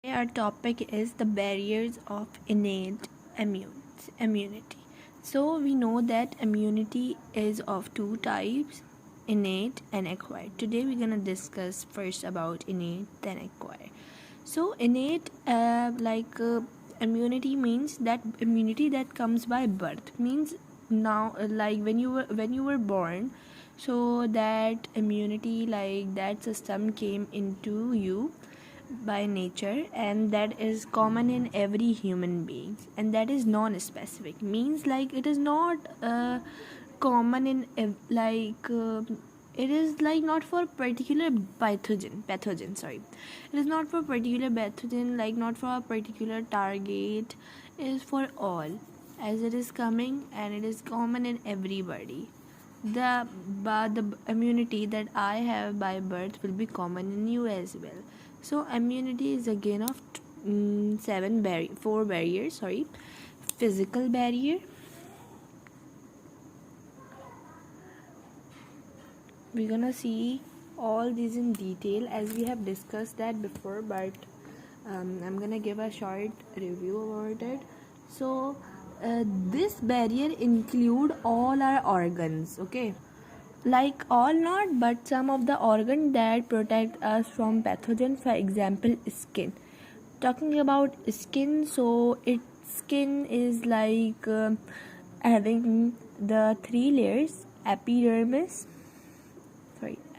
Our topic is the barriers of innate immunity. So we know that immunity is of two types, innate and acquired. Today we're gonna discuss first about innate then acquired. So innate, immunity means that immunity that comes by birth. Means now, like when you were born, so that immunity, like that system came into you by nature, and that is common in every human being, and that is non-specific. Means like it is not common in it is like not for particular pathogen, sorry, it is not for particular pathogen, like not for a particular target. It is for all, as it is coming, and it is common in everybody. The immunity that I have by birth will be common in you as well. So immunity is again of four barriers. Sorry, physical barrier. We're gonna see all these in detail as we have discussed that before, but I'm gonna give a short review about it. So this barrier include all our organs, okay, like all not, but some of the organs that protect us from pathogens. For example, skin. Talking about skin, so its skin is like having the three layers: epidermis,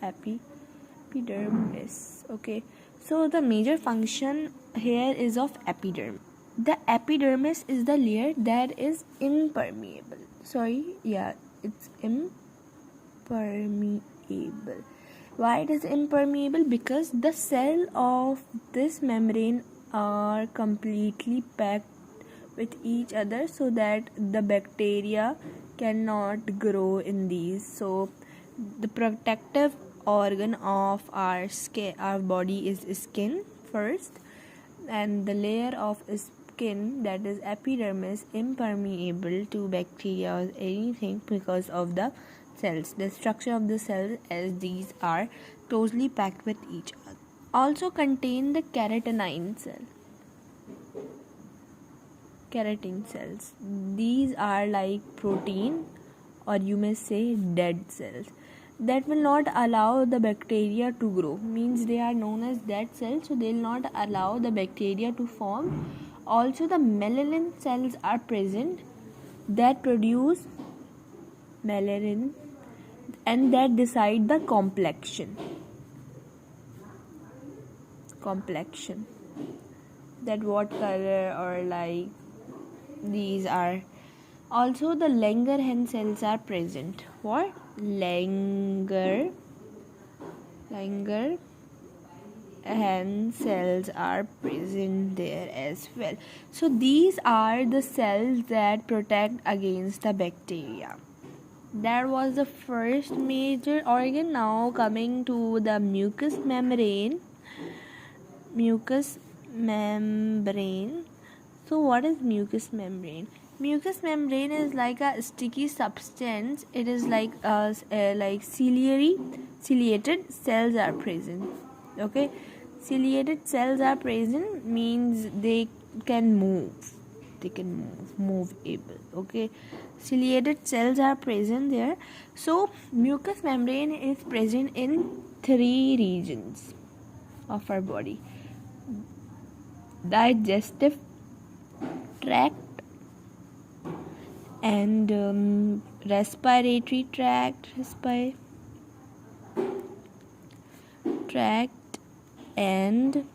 epidermis, okay. So the major function here is of epidermis. The epidermis is the layer that is impermeable. It's impermeable. Why it is impermeable? Because the cell of this membrane are completely packed with each other, so that the bacteria cannot grow in these. So the protective organ of our body is skin first, and the layer of skin, that is epidermis, impermeable to bacteria or anything because of the cells, the structure of the cells, as these are closely packed with each other. Also contain the keratin cells. These are like protein, or you may say dead cells, that will not allow the bacteria to grow. Means they are known as dead cells, so they will not allow the bacteria to form. Also the melanin cells are present that produce melanin, and that decide the complexion, that what color, or like these are. Also the Langerhans cells are present. What? Langerhans cells are present there as well. So these are the cells that protect against the bacteria. That was the first major organ. Now coming to the mucous membrane. So what is mucous membrane? Mucous membrane is like a sticky substance. It is like ciliated cells are present. Okay, ciliated cells are present means they can move. Able. Okay, ciliated cells are present there. So mucous membrane is present in three regions of our body: digestive tract, and respiratory tract, and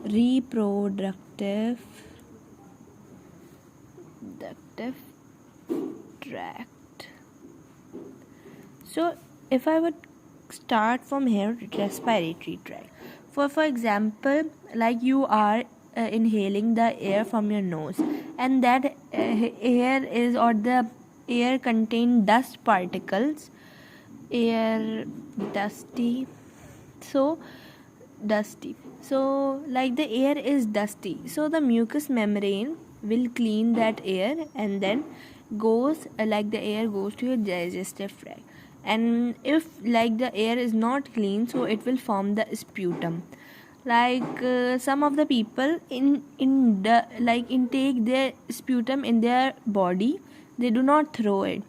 reproductive tract. So if I would start from here, respiratory tract. For example, like you are inhaling the air from your nose, and that air is, or the air contain dust particles, dusty, so like the air is dusty, so the mucous membrane will clean that air, and then goes the air goes to your digestive tract. And if like the air is not clean, so it will form the sputum. Like some of the people intake their sputum in their body, they do not throw it.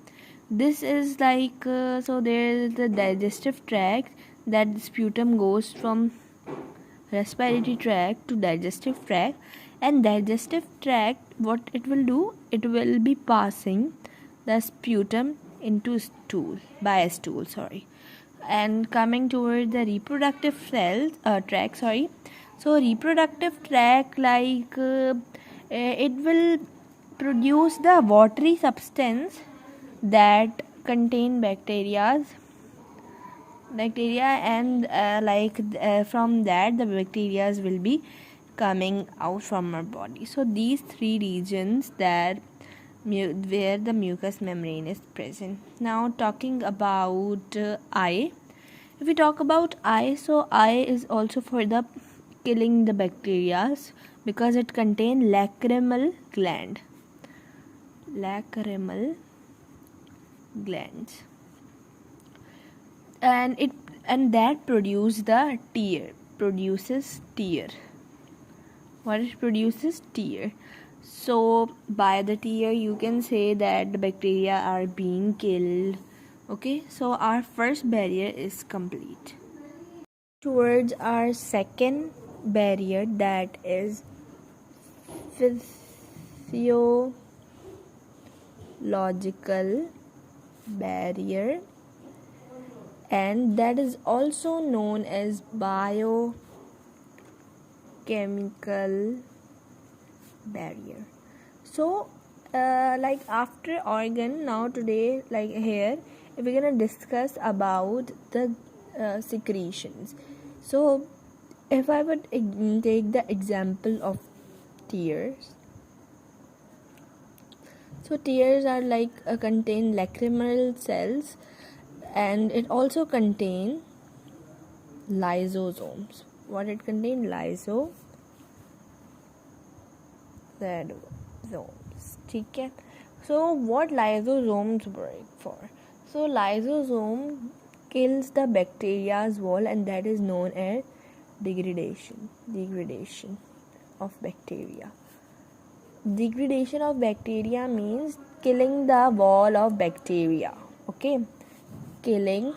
This is like so there is the digestive tract, that sputum goes from respiratory tract to digestive tract, and digestive tract, what it will do, it will be passing the sputum into stool, by a stool, sorry, and coming toward the reproductive cells tract, sorry. So reproductive tract, like it will produce the watery substance that contain bacteria, and from that the bacteria will be coming out from our body. So these three regions that where the mucous membrane is present. Now talking about eye. If we talk about eye, so eye is also for the killing the bacteria, because it contains lacrimal glands, and that produces tear. What it produces? Tear. So by the tear you can say that the bacteria are being killed. Okay, so our first barrier is complete. Towards our second barrier, that is physiological barrier, and that is also known as biochemical barrier. So like after organ, now today, like here we're gonna discuss about the secretions. So if I would take the example of tears, so tears are like contain lacrimal cells, and it also contain lysosomes. What it contain? Lysosomes. ठीक है. So what lysosomes work for? So lysosome kills the bacteria's wall, and that is known as degradation of bacteria. Degradation of bacteria means killing the wall of bacteria. Okay, killing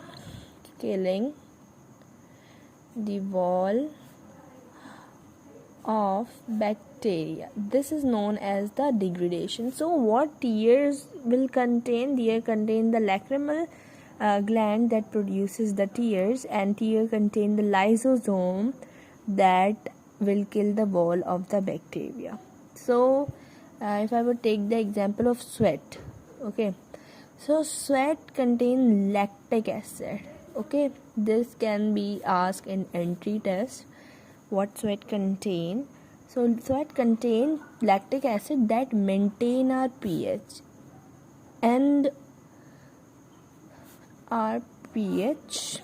the wall of bacteria. This is known as the degradation. So what tears will contain? Tear contain the lacrimal gland that produces the tears, and tear contain the lysosome that will kill the wall of the bacteria. So if I would take the example of sweat, okay, so sweat contain lactic acid. Okay, this can be asked in entry test. What sweat contain? So sweat contain lactic acid that maintain our pH, and our pH,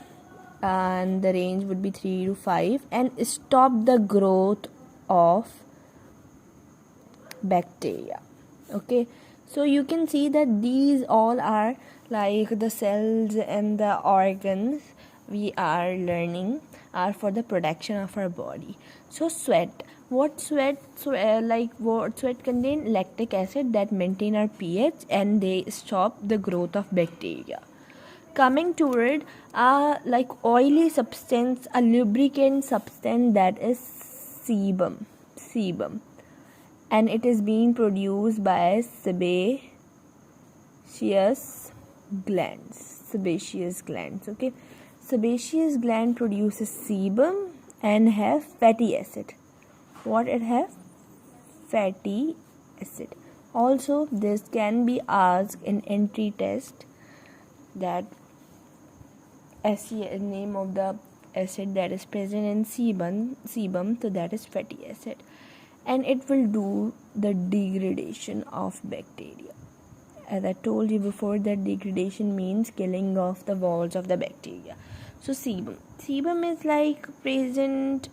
and the range would be 3 to 5, and stop the growth of bacteria. Okay, so you can see that these all are like the cells and the organs we are learning are for the protection of our body. So sweat, what sweat contain? Lactic acid that maintain our pH, and they stop the growth of bacteria. Coming toward like oily substance, a lubricant substance, that is sebum, and it is being produced by sebaceous glands. Okay, sebaceous gland produces sebum and have fatty acid. What it have? Fatty acid. Also this can be asked in entry test, that name of the acid that is present in sebum, so that is fatty acid, and it will do the degradation of bacteria. As I told you before, that degradation means killing of the walls of the bacteria. So sebum is like present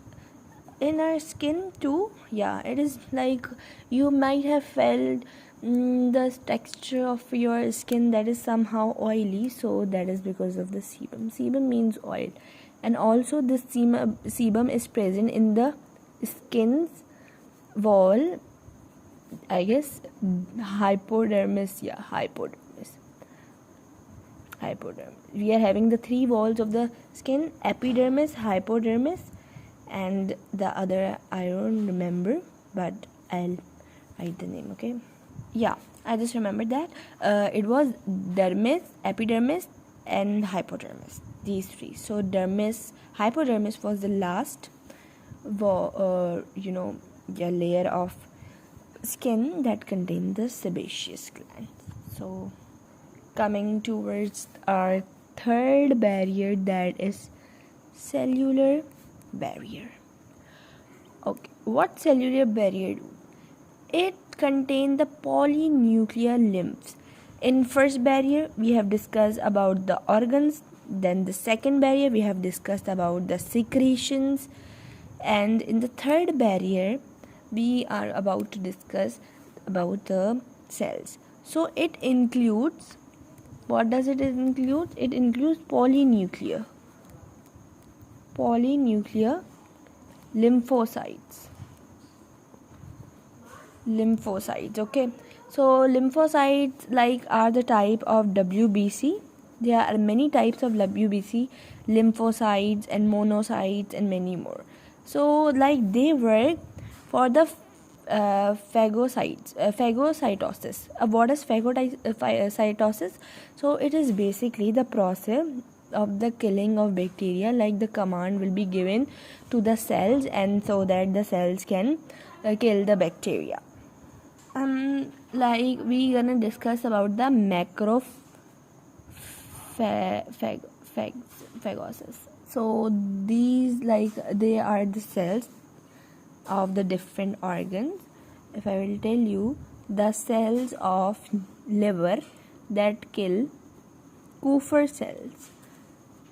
in our skin too. Yeah, it is like you might have felt the texture of your skin that is somehow oily, so that is because of the sebum. Sebum means oil, and also this sebum is present in the skin's wall, I guess hypodermis. We are having the three walls of the skin: epidermis, hypodermis, and the other I don't remember, but I'll write the name. Okay, yeah, I just remembered that it was dermis, epidermis, and hypodermis, these three. So hypodermis was the last layer of skin that contained the sebaceous gland. So coming towards our third barrier, that is cellular barrier. Okay, what cellular barrier do? It contains the polynuclear lymphs. In first barrier we have discussed about the organs, then the second barrier we have discussed about the secretions, and in the third barrier we are about to discuss about the cells. So it includes, what does it include? It includes polynuclear lymphocytes. Okay, so lymphocytes are the type of WBC. There are many types of WBC, lymphocytes and monocytes and many more. So they work for the phagocytosis. What is phagocytosis? So it is basically the process of the killing of bacteria. The command will be given to the cells, and so that the cells can kill the bacteria. We gonna discuss about the macrophagocytosis. So these they are the cells of the different organs. If I will tell you, the cells of liver that kill Kupffer cells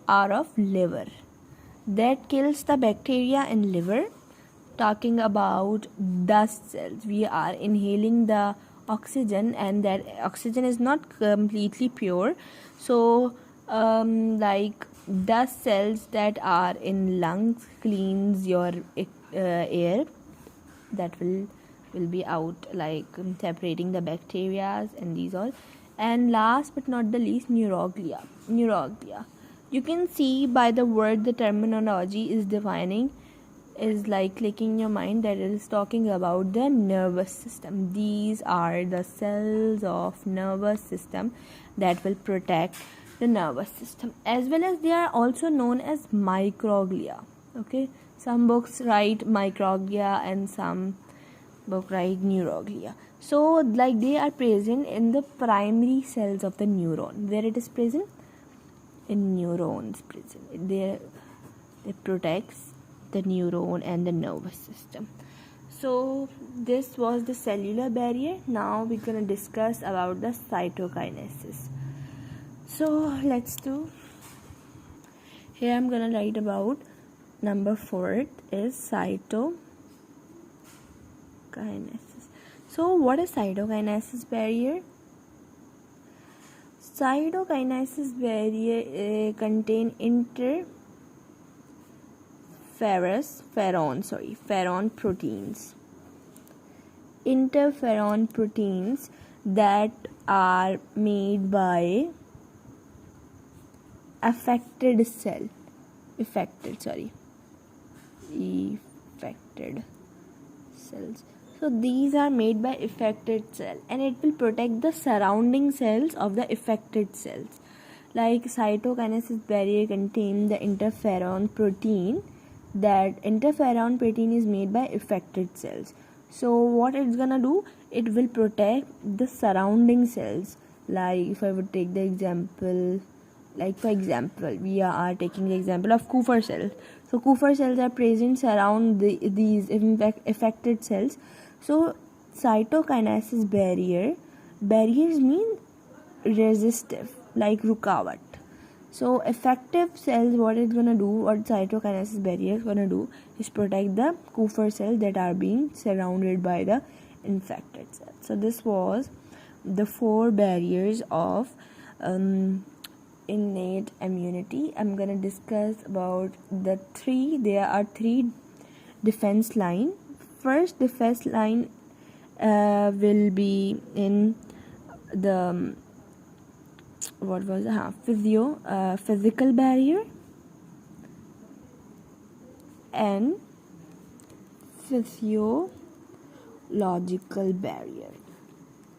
are of liver, that kills the bacteria in liver. Talking about dust cells, we are inhaling the oxygen, and that oxygen is not completely pure. So dust cells that are in lungs cleans your air, that will be out, separating the bacteria and these all. And last but not the least, neuroglia. You can see by the word the terminology is defining, is clicking in your mind, that it is talking about the nervous system. These are the cells of nervous system that will protect the nervous system, as well as they are also known as microglia. Okay, some books write microglia and some book write neuroglia. So they are present in the primary cells of the neuron. Where it is present? In neurons present. They protects the neuron and the nervous system. So this was the cellular barrier. Now we're gonna discuss about the cytokinesis. So let's do. Here I'm gonna write about number 4 is cytokinesis. So what is cytokinesis barrier? Cytokinesis barrier contain interferon proteins. Interferon proteins that are made by affected cells. So these are made by affected cell, and it will protect the surrounding cells of the affected cells. Cytokinesis barrier contain the interferon protein. That interferon protein is made by affected cells. So what it's gonna do? It will protect the surrounding cells. If I would take the example, for example, we are taking the example of Kupffer cells. So Kupffer cells are present surround these affected cells. So cytokinesis barriers mean resistive, like rukavat. So effective cells, what cytokinesis barrier is gonna do is protect the Kupffer cells that are being surrounded by the infected cells. So this was the 4 barriers of innate immunity. I'm gonna discuss about there are three defense line. First defense line will be in the physical barrier and physiological barrier.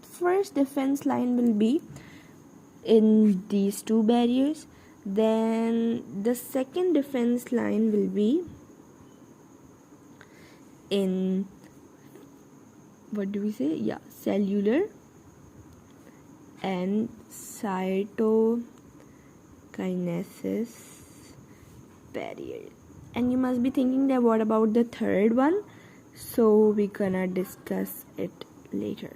First defense line will be in these two barriers. Then the second defense line will be in cellular and cytokinesis barrier. And you must be thinking that what about the third one? So we're gonna discuss it later.